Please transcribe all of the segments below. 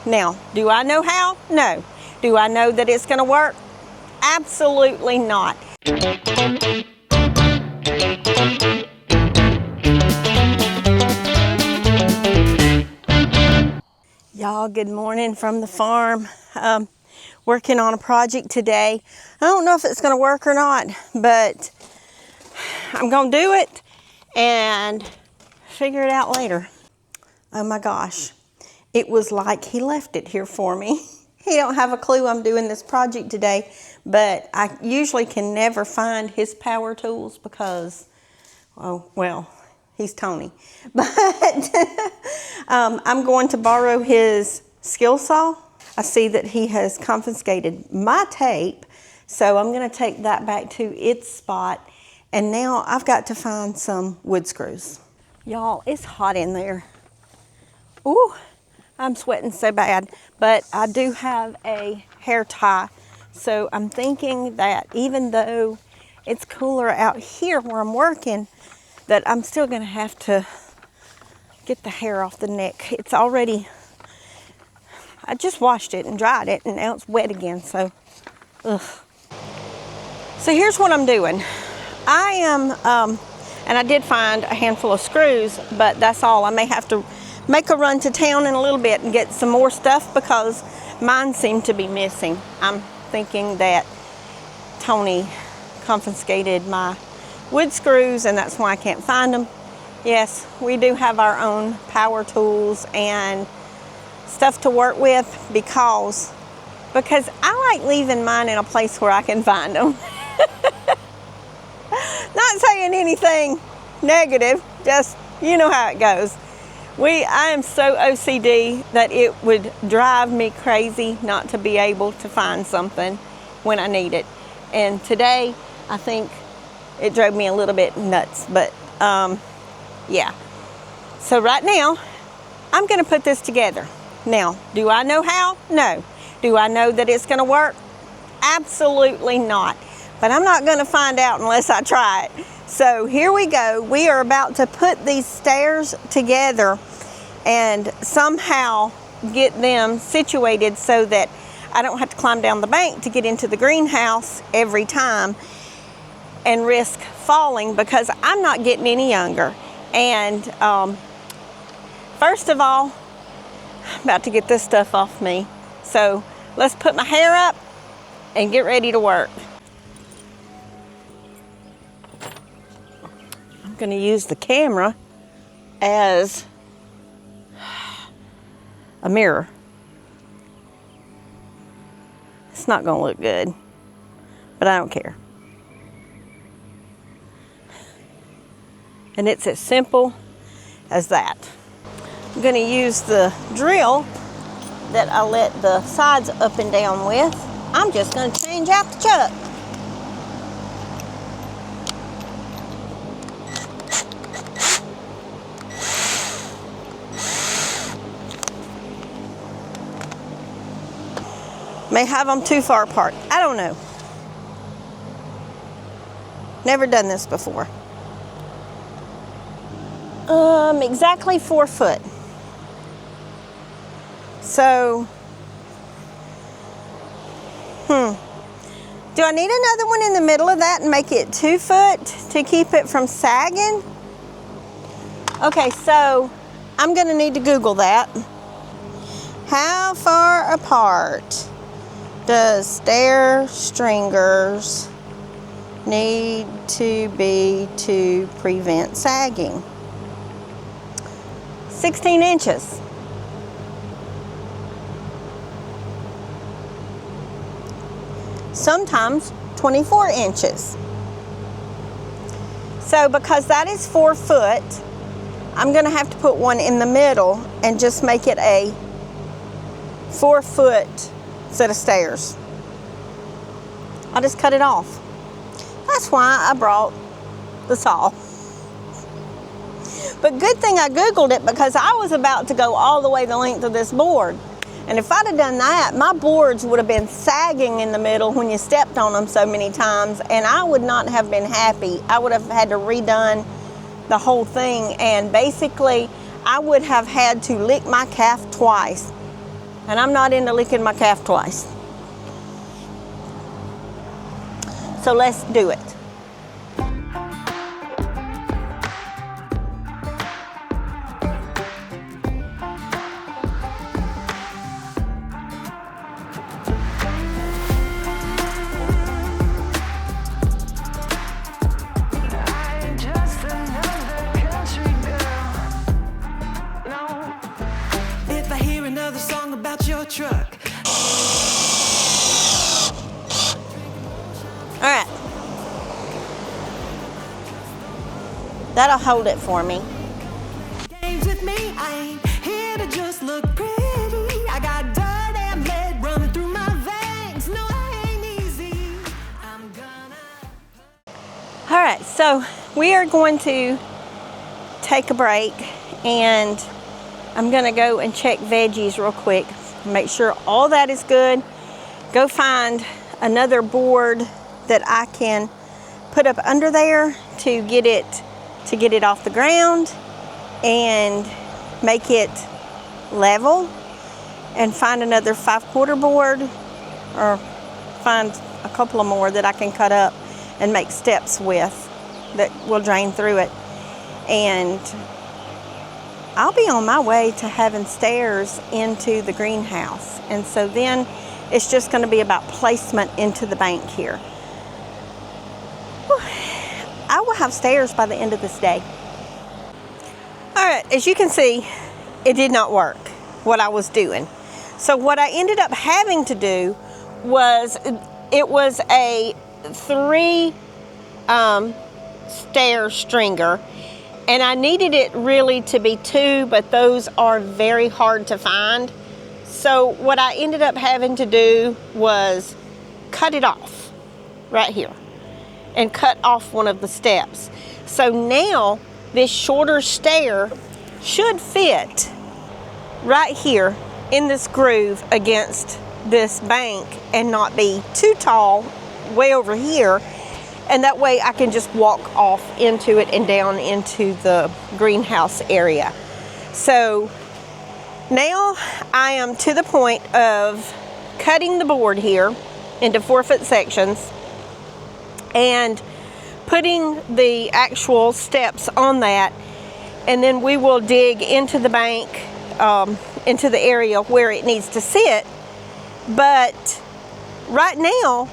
Now, do I know how? No. Do I know that it's gonna work? Absolutely not. Y'all, good morning from the farm. Working on a project today. I don't know if it's gonna work or not, but I'm gonna do it and figure it out later. Oh my gosh, it was like he left it here for me. He don't have a clue I'm doing this project today, but I usually can never find his power tools because, oh, well, he's Tony. But I'm going to borrow his skill saw. I see that he has confiscated my tape, so I'm gonna take that back to its spot. And now I've got to find some wood screws. Y'all, it's hot in there. Ooh, I'm sweating so bad, but I do have a hair tie. So I'm thinking that even though it's cooler out here where I'm working, that I'm still gonna have to get the hair off the neck. It's already, I just washed it and dried it and now it's wet again, so, ugh. So here's what I'm doing. I am, and I did find a handful of screws, but that's all. I may have to make a run to town in a little bit and get some more stuff because mine seem to be missing. I'm thinking that Tony confiscated my wood screws and that's why I can't find them. Yes, we do have our own power tools and stuff to work with because I like leaving mine in a place where I can find them. Not saying anything negative, just you know how it goes. I am so OCD that it would drive me crazy not to be able to find something when I need it. And today, I think it drove me a little bit nuts, but yeah. So right now, I'm gonna put this together. Now, do I know how? No. Do I know that it's gonna work? Absolutely not. But I'm not gonna find out unless I try it. So here we go. We are about to put these stairs together and somehow get them situated so that I don't have to climb down the bank to get into the greenhouse every time and risk falling because I'm not getting any younger. And first of all, I'm about to get this stuff off me. So let's put my hair up and get ready to work. I'm gonna use the camera as a mirror. It's not gonna look good, but I don't care. And it's as simple as that. I'm gonna use the drill that I let the sides up and down with. I'm just gonna change out the chuck. May have them too far apart. I don't know. Never done this before. Exactly 4 foot. So, do I need another one in the middle of that and make it 2 foot to keep it from sagging? Okay, so I'm gonna need to Google that. How far apart does stair stringers need to be to prevent sagging? 16 inches. Sometimes 24 inches. So because that is 4 foot, I'm gonna have to put one in the middle and just make it a 4 foot set of stairs. I'll just cut it off. That's why I brought the saw. But good thing I Googled it because I was about to go all the way the length of this board. And if I'd have done that, my boards would have been sagging in the middle when you stepped on them so many times, and I would not have been happy. I would have had to redone the whole thing, and basically I would have had to lick my calf twice And I'm not into licking my calf twice. So let's do it. Truck. All right. That'll hold it for me. Games with me, I ain't here to just look pretty. I got dirt and blood running through my veins. No, I ain't easy. I'm gonna. All right, so we are going to take a break, and I'm gonna go and check veggies real quick. Make sure all that is good. Go find another board that I can put up under there to get it off the ground and make it level, and find another 5/4 board, or find a couple of more that I can cut up and make steps with that will drain through it. And I'll be on my way to having stairs into the greenhouse. And so then it's just going to be about placement into the bank here. Whew. I will have stairs by the end of this day. All right, as you can see, it did not work, what I was doing. So what I ended up having to do was, it was a 3 stair stringer. And I needed it really to be 2, but those are very hard to find. So what I ended up having to do was cut it off right here and cut off one of the steps. So now this shorter stair should fit right here in this groove against this bank and not be too tall way over here. And that way I can just walk off into it and down into the greenhouse area. So now I am to the point of cutting the board here into 4-foot sections and putting the actual steps on that. And then we will dig into the bank, into the area where it needs to sit. But right now,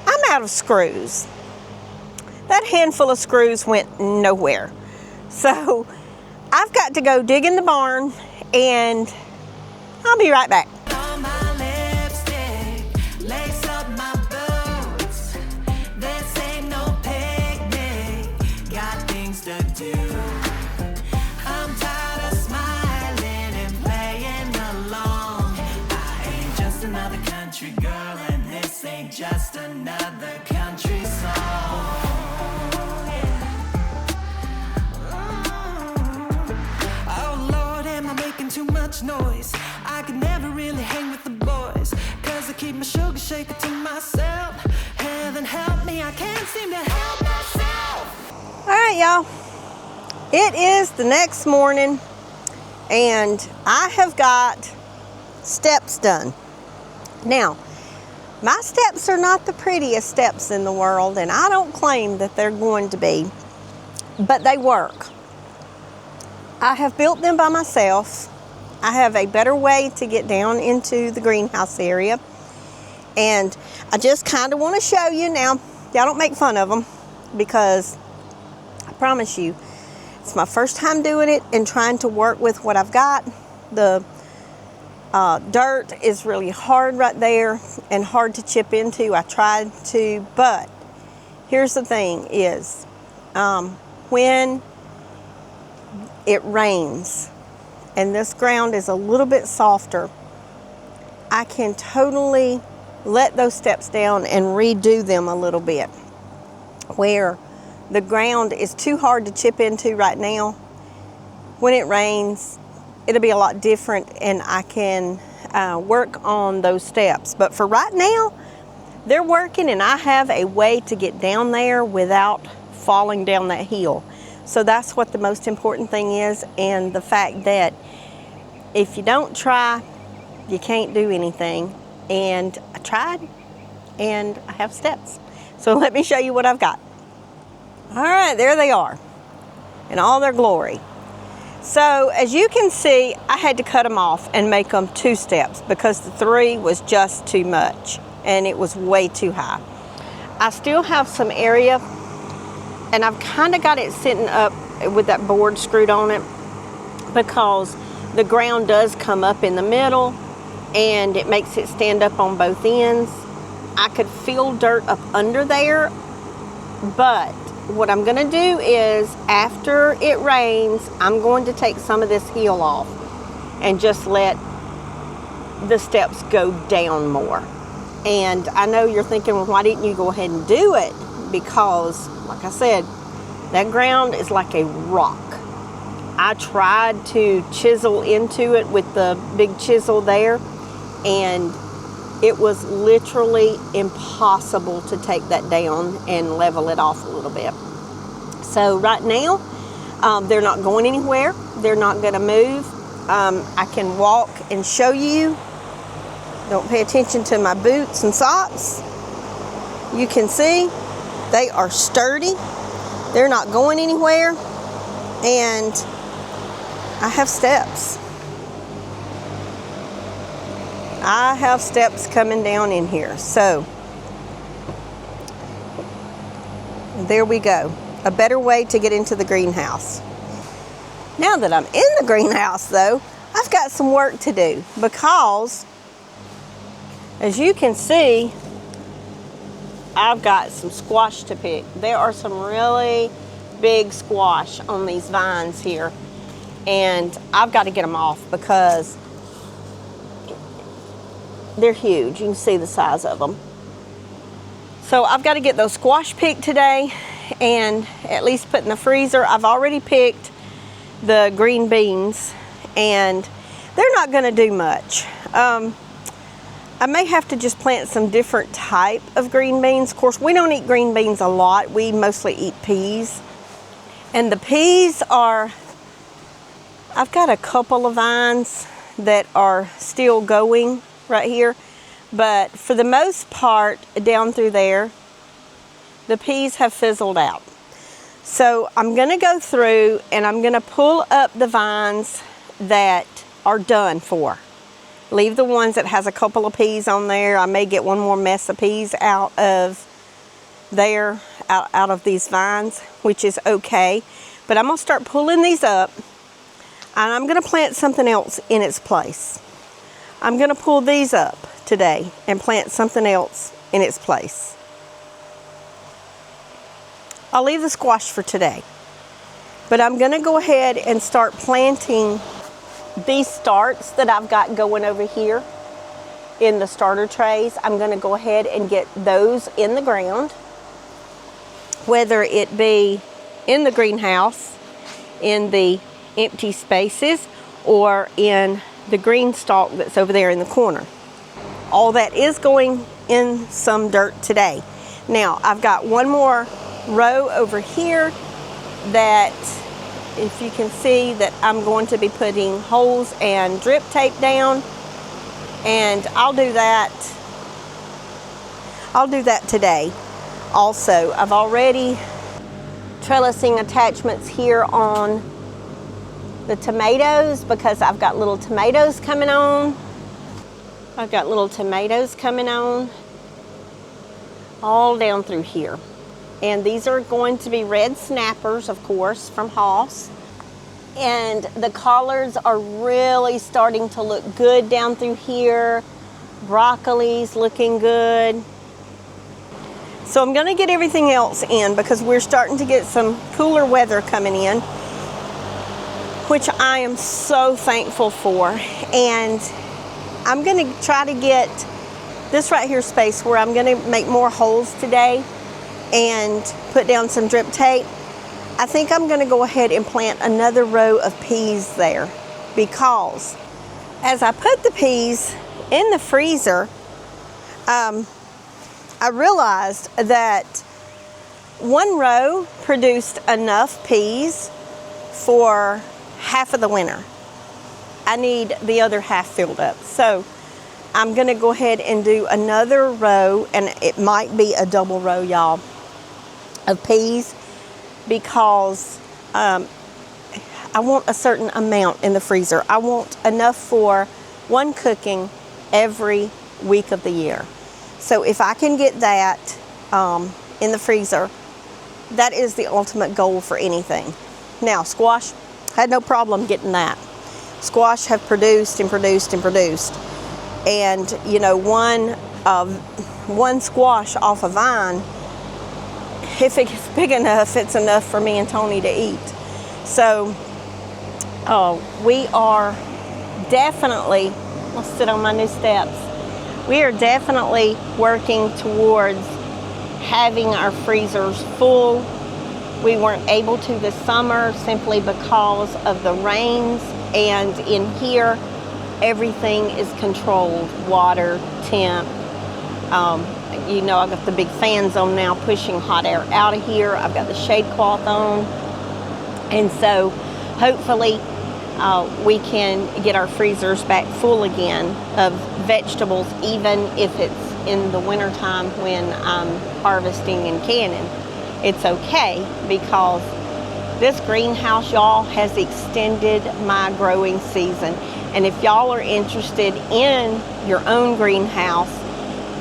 I'm out of screws. That handful of screws went nowhere. So I've got to go dig in the barn, and I'll be right back. Just another country song. Oh Lord, am I making too much noise? I could never really hang with the boys, cause I keep my sugar shaker to myself. Heaven help me, I can't seem to help myself. All right, y'all. It is the next morning, and I have got steps done. Now, my steps are not the prettiest steps in the world, and I don't claim that they're going to be, but they work. I have built them by myself. I have a better way to get down into the greenhouse area, and I just kind of want to show you. Now, y'all don't make fun of them, because I promise you, it's my first time doing it and trying to work with what I've got. The dirt is really hard right there and hard to chip into. I tried to, but here's the thing is, when it rains and this ground is a little bit softer, I can totally let those steps down and redo them a little bit. Where the ground is too hard to chip into right now, when it rains, it'll be a lot different, and I can work on those steps. But for right now, they're working, and I have a way to get down there without falling down that hill. So that's what the most important thing is, and the fact that if you don't try, you can't do anything. And I tried, and I have steps. So let me show you what I've got. All right, there they are in all their glory. So as you can see, I had to cut them off and make them 2 steps because the 3 was just too much and it was way too high. I still have some area, and I've kind of got it sitting up with that board screwed on it because the ground does come up in the middle and it makes it stand up on both ends. I could feel dirt up under there, but what I'm going to do is after it rains, I'm going to take some of this heel off and just let the steps go down more. And I know you're thinking, well, why didn't you go ahead and do it? Because, like I said, that ground is like a rock. I tried to chisel into it with the big chisel there, and it was literally impossible to take that down and level it off a little bit. So right now, they're not going anywhere. They're not going to move. I can walk and show you. Don't pay attention to my boots and socks. You can see they are sturdy. They're not going anywhere. And I have steps. I have steps coming down in here. So there we go. A better way to get into the greenhouse. Now that I'm in the greenhouse though, I've got some work to do because as you can see, I've got some squash to pick. There are some really big squash on these vines here, and I've got to get them off because they're huge. You can see the size of them. So I've got to get those squash picked today and at least put in the freezer. I've already picked the green beans, and they're not going to do much. I may have to just plant some different type of green beans. Of course, we don't eat green beans a lot. We mostly eat peas. And the peas are, I've got a couple of vines that are still going right here. But for the most part, down through there, the peas have fizzled out. So I'm going to go through and I'm going to pull up the vines that are done for. Leave the ones that has a couple of peas on there. I may get one more mess of peas out of there, out of these vines, which is okay. But I'm going to start pulling these up, and I'm going to plant something else in its place. I'm going to pull these up today and plant something else in its place. I'll leave the squash for today. But I'm going to go ahead and start planting these starts that I've got going over here in the starter trays. I'm going to go ahead and get those in the ground, whether it be in the greenhouse, in the empty spaces, or in the green stalk that's over there in the corner. All that is going in some dirt today. Now, I've got one more row over here that, if you can see, that I'm going to be putting holes and drip tape down, and I'll do that today. Also, I've already trellising attachments here on the tomatoes because I've got little tomatoes coming on. All down through here. And these are going to be red snappers, of course, from Hoss. And the collards are really starting to look good down through here. Broccoli's looking good. So I'm going to get everything else in because we're starting to get some cooler weather coming in, which I am so thankful for. And I'm going to try to get this right here space where I'm going to make more holes today and put down some drip tape. I think I'm going to go ahead and plant another row of peas there, because as I put the peas in the freezer, I realized that one row produced enough peas for half of the winter. I need the other half filled up. So I'm gonna go ahead and do another row, and it might be a double row, y'all, of peas, because I want a certain amount in the freezer. I want enough for one cooking every week of the year. So if I can get that in the freezer, that is the ultimate goal for anything. Now, squash, had no problem getting that. Squash have produced and produced and produced. And, you know, one squash off a vine, if it's big enough, it's enough for me and Tony to eat. So we are definitely, let's sit on my new steps. We are definitely working towards having our freezers full. We weren't able to this summer simply because of the rains, and in here everything is controlled, water, temp. You know, I've got the big fans on now pushing hot air out of here. I've got the shade cloth on, and so hopefully we can get our freezers back full again of vegetables, even if it's in the wintertime when I'm harvesting and canning. It's okay, because this greenhouse, y'all, has extended my growing season. And if y'all are interested in your own greenhouse,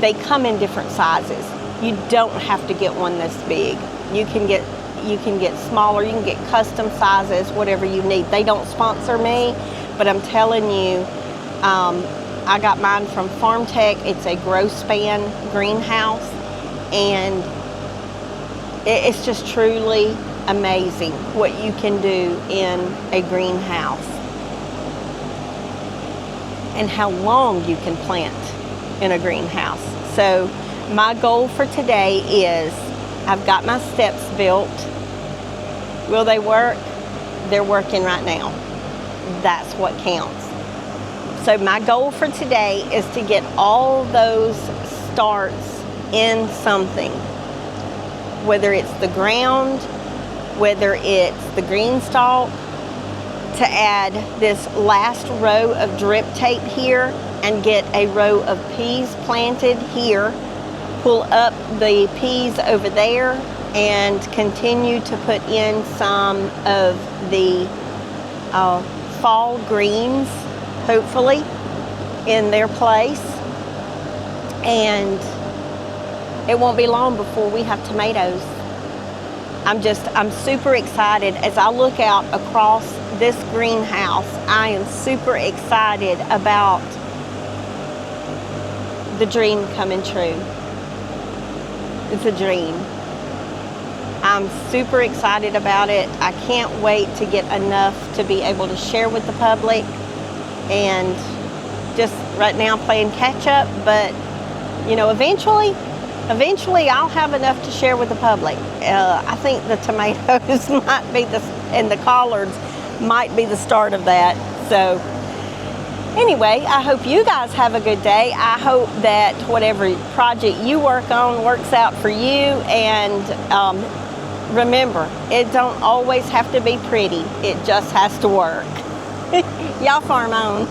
they come in different sizes. You don't have to get one this big. You can get smaller, you can get custom sizes, whatever you need. They don't sponsor me, but I'm telling you, I got mine from Farm Tech. It's a grow span greenhouse, and it's just truly amazing what you can do in a greenhouse and how long you can plant in a greenhouse. So my goal for today is, I've got my steps built. Will they work? They're working right now. That's what counts. So my goal for today is to get all those starts in something, whether it's the ground, whether it's the green stalk, to add this last row of drip tape here and get a row of peas planted here, pull up the peas over there, and continue to put in some of the fall greens, hopefully, in their place. And it won't be long before we have tomatoes. I'm super excited. As I look out across this greenhouse, I am super excited about the dream coming true. It's a dream. I'm super excited about it. I can't wait to get enough to be able to share with the public, and just right now playing catch up, but you know, eventually I'll have enough to share with the public. I think the tomatoes might be and the collards might be the start of that. So anyway, I hope you guys have a good day. I hope that whatever project you work on works out for you, and remember, it don't always have to be pretty. It just has to work. Y'all farm on.